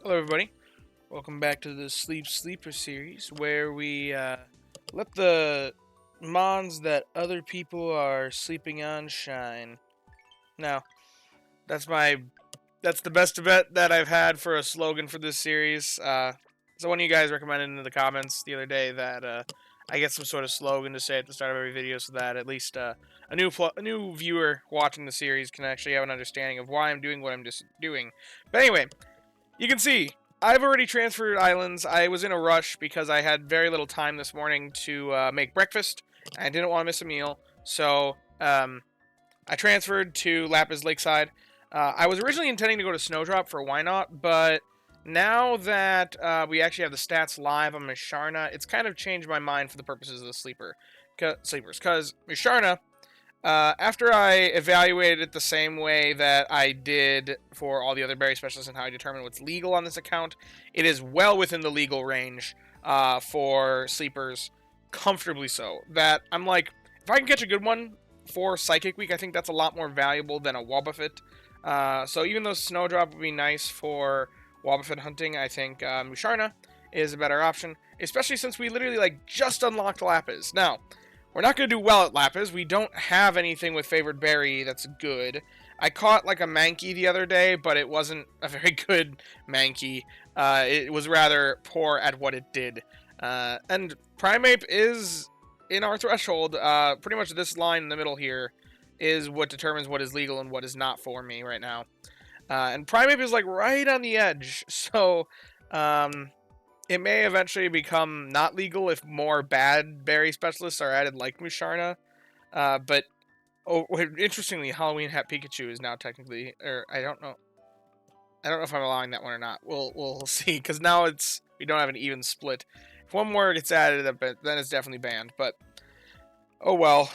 Hello, everybody. Welcome back to the Sleeper series, where we let the mons that other people are sleeping on shine. Now, that's my that's the best bet that I've had for a slogan for this series. So one of you guys recommended in the comments the other day that I get some sort of slogan to say at the start of every video, so that at least a new viewer watching the series can actually have an understanding of why I'm doing what I'm just doing. But anyway. You can see, I've already transferred islands. I was in a rush because I had very little time this morning to make breakfast. I didn't want to miss a meal, so I transferred to Lapis Lakeside. I was originally intending to go to Snowdrop for Why Not, but now that we actually have the stats live on Misharna, it's kind of changed my mind for the purposes of the sleepers. Because Misharna, after I evaluated it the same way that I did for all the other berry specialists and how I determine what's legal on this account, it is well within the legal range for sleepers, comfortably so. That I'm like, if I can catch a good one for Psychic Week, I think that's a lot more valuable than a Wobbuffet. So even though Snowdrop would be nice for Wobbuffet hunting, I think Musharna is a better option, especially since we literally just unlocked Lapis. Now, we're not going to do well at Lapis. We don't have anything with favored berry that's good. I caught like a Mankey the other day, but it wasn't a very good Mankey. It was rather poor at what it did. And Primeape is in our threshold. Pretty much this line in the middle here is what determines what is legal and what is not for me right now. And Primeape is like right on the edge. So, it may eventually become not legal if more bad berry specialists are added, like Musharna. But interestingly, Halloween Hat Pikachu is now technically, or I don't know. I don't know if I'm allowing that one or not. We'll see, because now we don't have an even split. If one more gets added, then it's definitely banned. But oh well.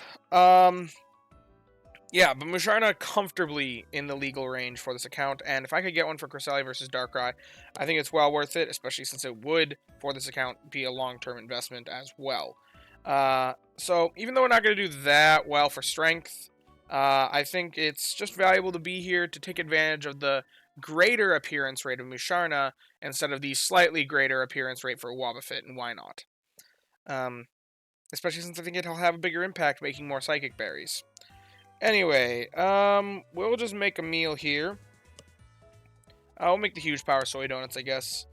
Yeah, but Musharna comfortably in the legal range for this account, and if I could get one for Cresselia versus Darkrai, I think it's well worth it, especially since it would, for this account, be a long-term investment as well. So, even though we're not going to do that well for Strength, I think it's just valuable to be here to take advantage of the greater appearance rate of Musharna instead of the slightly greater appearance rate for Wobbuffet, and why not? Especially since I think it'll have a bigger impact making more Psychic Berries. Anyway, we'll just make a meal here. I'll make the huge power soy donuts, I guess.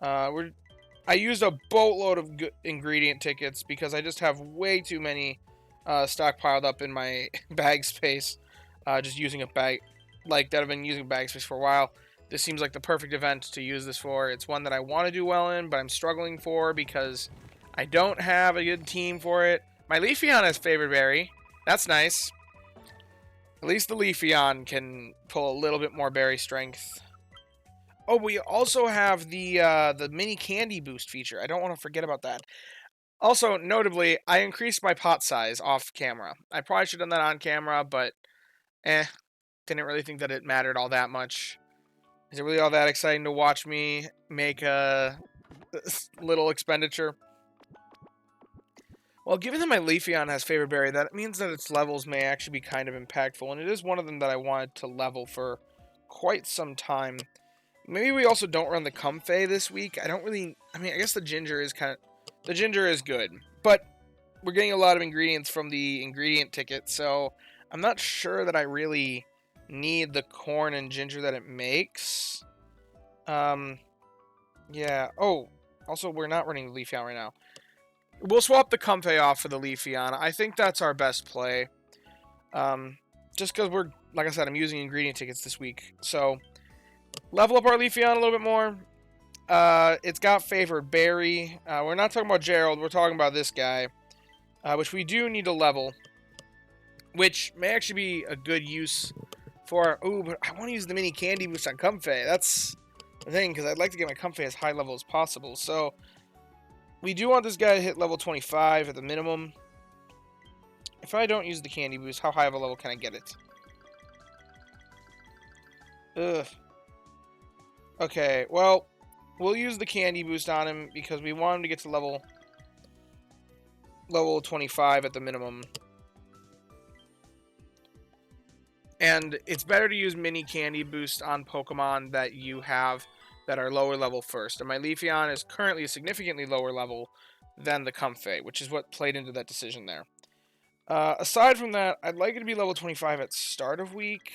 I used a boatload of ingredient tickets because I just have way too many stockpiled up in my bag space. Just using a bag like that. I've been using bag space for a while. This seems like the perfect event to use this for. It's one that I want to do well in, but I'm struggling for because I don't have a good team for it. My Leafeon has favored berry. That's nice. At least the Leafeon can pull a little bit more berry strength. Oh, we also have the mini candy boost feature. I don't want to forget about that. Also, notably, I increased my pot size off camera. I probably should have done that on camera, but didn't really think that it mattered all that much. Is it really all that exciting to watch me make a little expenditure? Well, given that my Leafeon has favored berry, that means that its levels may actually be kind of impactful, and it is one of them that I wanted to level for quite some time. Maybe we also don't run the Comfey this week. I guess the ginger is good, but we're getting a lot of ingredients from the ingredient ticket, so I'm not sure that I really need the corn and ginger that it makes. Yeah. Oh, also, we're not running the Leafeon right now. We'll swap the Comfey off for the Leafeon. I think that's our best play. Just because like I said, I'm using ingredient tickets this week. So, level up our Leafeon a little bit more. It's got favored berry. We're not talking about Gerald. We're talking about this guy. Which we do need to level. Which may actually be a good use for... Ooh, but I want to use the mini candy boost on Comfey. That's the thing, because I'd like to get my Comfey as high level as possible. So... we do want this guy to hit level 25 at the minimum. If I don't use the candy boost, how high of a level can I get it? Ugh. Okay, well, we'll use the candy boost on him because we want him to get to level 25 at the minimum. And it's better to use mini candy boost on Pokemon that you have that are lower level first. And my Leafeon is currently a significantly lower level than the Comfey, which is what played into that decision there. Aside from that, I'd like it to be level 25 at start of week.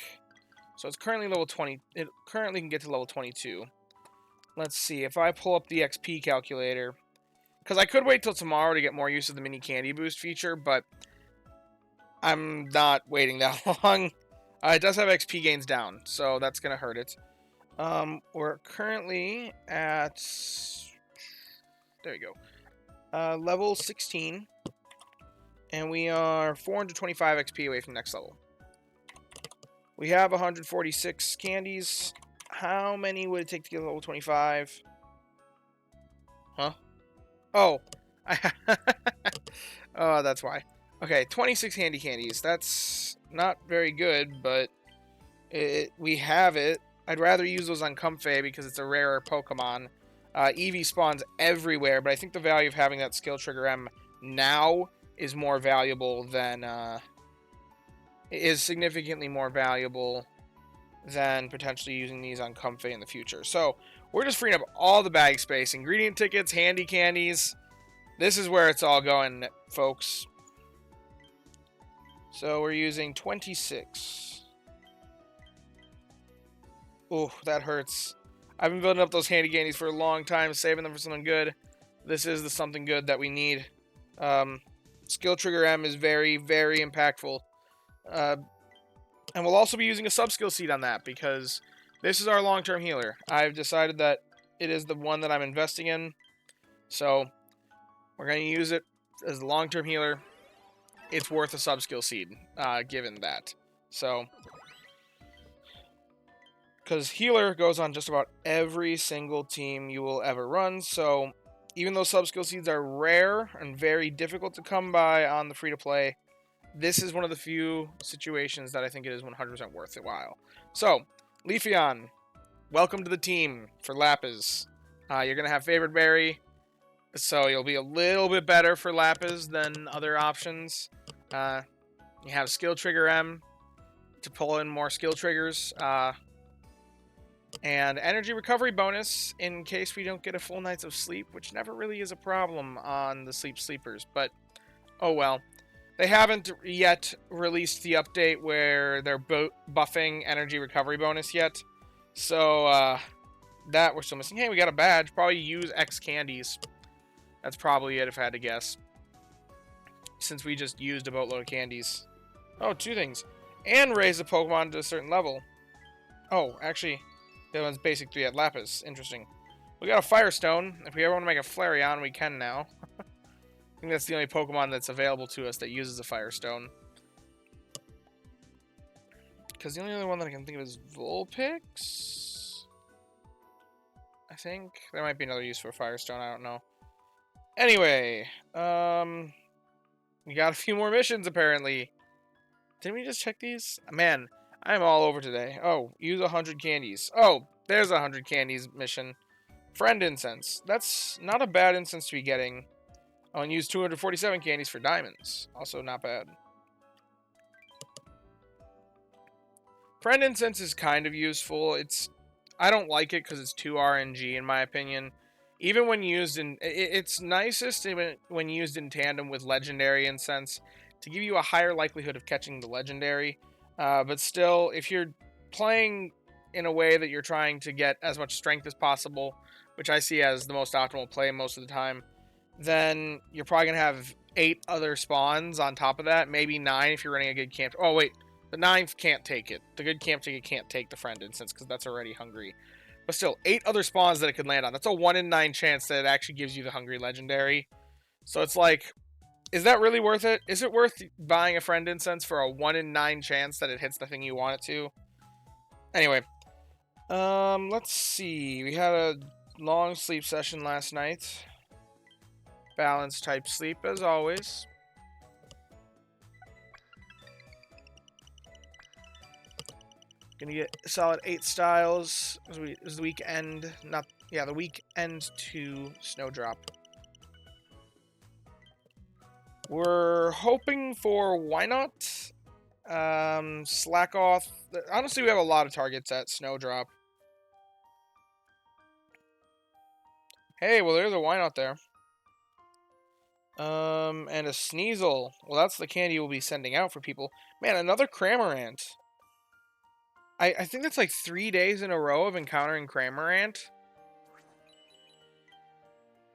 So it's currently level 20. It currently can get to level 22. Let's see, if I pull up the XP calculator, because I could wait till tomorrow to get more use of the mini candy boost feature, but I'm not waiting that long. It does have XP gains down, so that's going to hurt it. We're currently at, there you go, level 16, and we are 425 XP away from next level. We have 146 candies. How many would it take to get level 25? Huh? Oh. Oh, that's why. Okay, 26 handy candies. That's not very good, but we have it. I'd rather use those on Comfey because it's a rarer Pokemon. Eevee spawns everywhere, but I think the value of having that skill trigger M now is more valuable than... is significantly more valuable than potentially using these on Comfey in the future. So, we're just freeing up all the bag space. Ingredient tickets, handy candies. This is where it's all going, folks. So, we're using 26. Ooh, that hurts. I've been building up those handy candies for a long time, saving them for something good. This is the something good that we need. Skill Trigger M is very, very impactful. And we'll also be using a sub-skill seed on that, because this is our long-term healer. I've decided that it is the one that I'm investing in. So, we're going to use it as the long-term healer. It's worth a sub-skill seed, given that. So, because healer goes on just about every single team you will ever run. So, even though sub-skill seeds are rare and very difficult to come by on the free-to-play, this is one of the few situations that I think it is 100% worth it while. So, Leafeon, welcome to the team for Lapis. You're going to have Favorite Berry, so you'll be a little bit better for Lapis than other options. You have Skill Trigger M to pull in more skill triggers. And Energy Recovery bonus in case we don't get a full night's of sleep, which never really is a problem on the sleepers, but oh well. They haven't yet released the update where they're buffing energy recovery bonus yet. So, that we're still missing. Hey, we got a badge. Probably use X candies. That's probably it if I had to guess. Since we just used a boatload of candies. Oh, two things. And raise the Pokemon to a certain level. Oh, actually, that one's basically at Lapis. Interesting. We got a Firestone. If we ever want to make a Flareon, we can now. I think that's the only Pokemon that's available to us that uses a Firestone. Because the only other one that I can think of is Vulpix? I think. There might be another use for a Firestone, I don't know. Anyway, we got a few more missions, apparently. Didn't we just check these? Man, I'm all over today. Oh, use 100 candies. Oh, there's a 100 candies mission. Friend Incense. That's not a bad incense to be getting. Oh, and use 247 candies for diamonds. Also not bad. Friend Incense is kind of useful. I don't like it because it's too RNG in my opinion. Even when used in... It's nicest when used in tandem with Legendary Incense to give you a higher likelihood of catching the Legendary. But still, if you're playing in a way that you're trying to get as much strength as possible, which I see as the most optimal play most of the time, then you're probably going to have 8 other spawns on top of that. Maybe 9 if you're running a good camp. Oh, wait. The 9th can't take it. The good camp ticket can't take the Friend Instance because that's already hungry. But still, 8 other spawns that it could land on. That's a 1 in 9 chance that it actually gives you the hungry Legendary. So it's like, is that really worth it? Is it worth buying a Friend Incense for a 1 in 9 chance that it hits the thing you want it to? Anyway. Let's see. We had a long sleep session last night. Balanced type sleep, as always. Gonna get a solid 8 styles. It was the weekend. The weekend to Snowdrop. We're hoping for why not? Slack off. Honestly, we have a lot of targets at Snowdrop. Hey, well, there's a wine out there. And a Sneasel. Well, that's the candy we'll be sending out for people. Man, another Cramorant. I think that's like 3 days in a row of encountering Cramorant.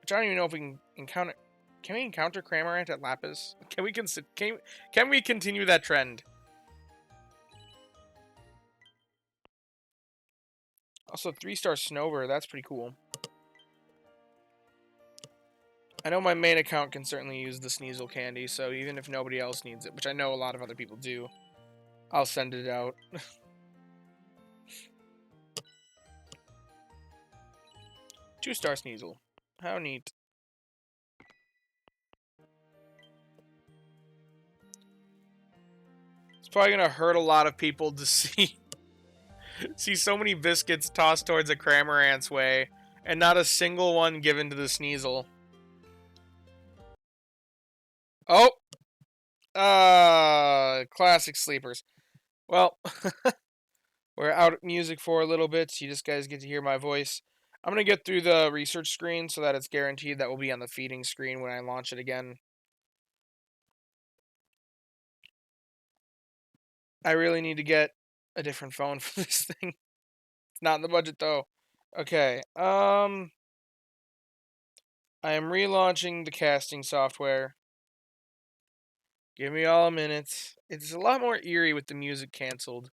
Which I don't even know if we can encounter. Can we encounter Cramorant at Lapis? Can we continue that trend? Also, 3-star Snover. That's pretty cool. I know my main account can certainly use the Sneasel candy, so even if nobody else needs it, which I know a lot of other people do, I'll send it out. 2-star Sneasel. How neat. It's probably gonna hurt a lot of people to see so many biscuits tossed towards a Cramorant's way, and not a single one given to the Sneasel. Oh! Classic sleepers. Well, we're out of music for a little bit. You just guys get to hear my voice. I'm going to get through the research screen so that it's guaranteed that will be on the feeding screen when I launch it again. I really need to get a different phone for this thing. It's not in the budget though. Okay. I am relaunching the casting software. Give me all a minute. It's a lot more eerie with the music canceled.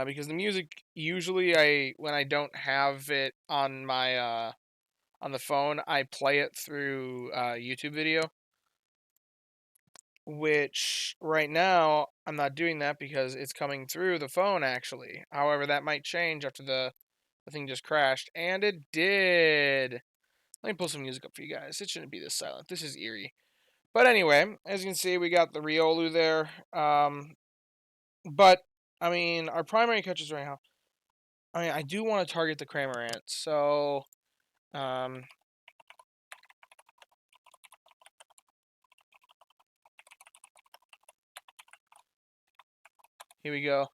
Because the music usually when I don't have it on my on the phone, I play it through YouTube video. Which right now I'm not doing that because it's coming through the phone actually. However, that might change after the thing just crashed, and it did. Let me pull some music up for you guys. It shouldn't be this silent. This is eerie. But anyway, as you can see, we got the Riolu there. But I mean, our primary catches right now. I mean, I do want to target the Cramorant, so um, here we go.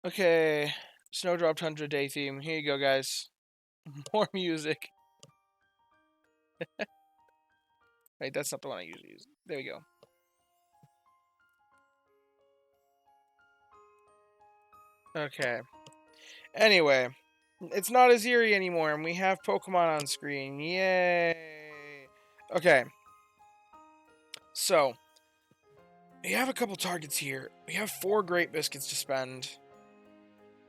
Okay, Snowdrop Tundra Day theme. Here you go, guys. More music. Wait, that's not the one I usually use. There we go. Okay. Anyway, it's not as eerie anymore, and we have Pokemon on screen. Yay! Okay. So, we have a couple targets here. We have 4 Great Biscuits to spend.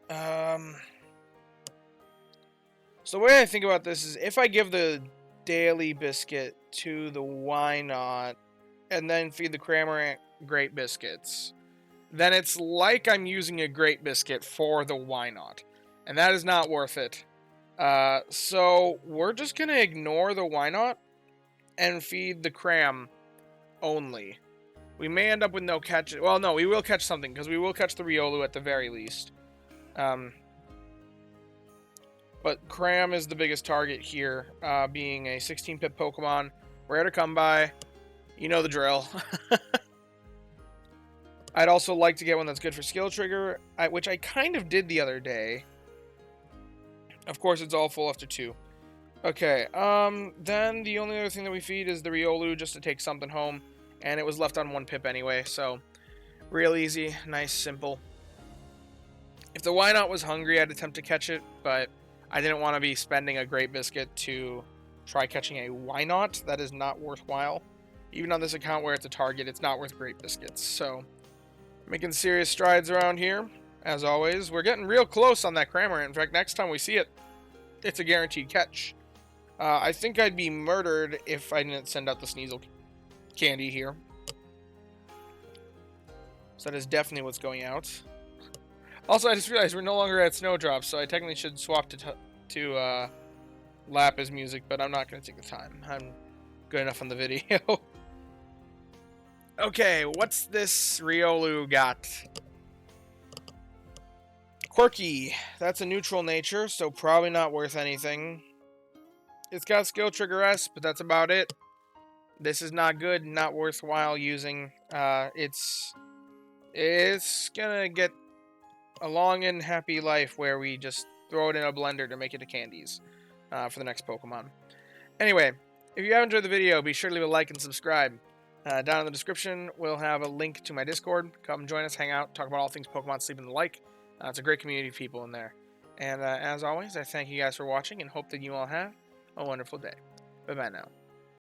So the way I think about this is if I give the daily biscuit to the Why Not, and then feed the Cramorant Great Biscuits, then it's like I'm using a Great Biscuit for the Why Not. And that is not worth it. So we're just going to ignore the Why Not and feed the Cram only. We may end up with no catch. Well, no, we will catch something, because we will catch the Riolu at the very least. But Cram is the biggest target here, being a 16-pip Pokemon, rare to come by. You know the drill. I'd also like to get one that's good for Skill Trigger, which I kind of did the other day. Of course, it's all full after 2. Okay, then the only other thing that we feed is the Riolu just to take something home, and it was left on 1 pip anyway, so real easy, nice, simple. If the Why Not was hungry, I'd attempt to catch it, but I didn't want to be spending a Great Biscuit to try catching a Why Not. That is not worthwhile. Even on this account where it's a target, it's not worth Great Biscuits. So, making serious strides around here, as always. We're getting real close on that Cramorant. In fact, next time we see it, it's a guaranteed catch. I think I'd be murdered if I didn't send out the Sneasel candy here. So that is definitely what's going out. Also, I just realized we're no longer at Snowdrop, so I technically should swap to Lapis music, but I'm not going to take the time. I'm good enough on the video. Okay, what's this Riolu got? Quirky. That's a neutral nature, so probably not worth anything. It's got Skill Trigger S, but that's about it. This is not good, not worthwhile using. It's gonna get a long and happy life where we just throw it in a blender to make it to candies. for the next Pokemon. Anyway, if you have enjoyed the video, be sure to leave a like and subscribe. Down in the description, we'll have a link to my Discord. Come join us, hang out, talk about all things Pokemon, sleep, and the like. It's a great community of people in there. And as always, I thank you guys for watching and hope that you all have a wonderful day. Bye-bye now.